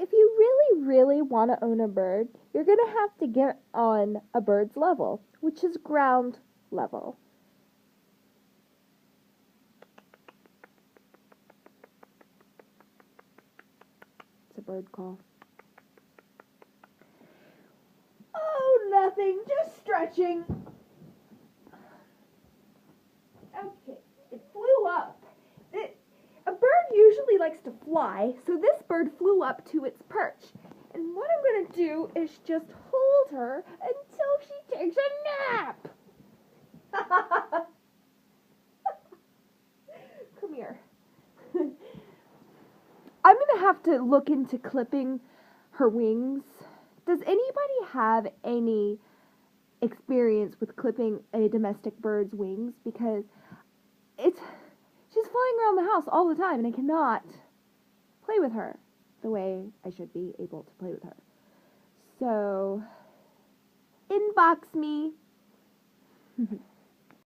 if you really, really want to own a bird, you're going to have to get on a bird's level, which is ground level. It's a bird call. Oh, nothing, just stretching. Okay, it flew up. A bird usually likes to fly, so this bird flew up to its perch. And what I'm going to do is just hold her until she takes a nap. Come here. I'm going to have to look into clipping her wings. Does anybody have any experience with clipping a domestic bird's wings? Because she's flying around the house all the time and I cannot play with her the way I should be able to play with her. So, inbox me.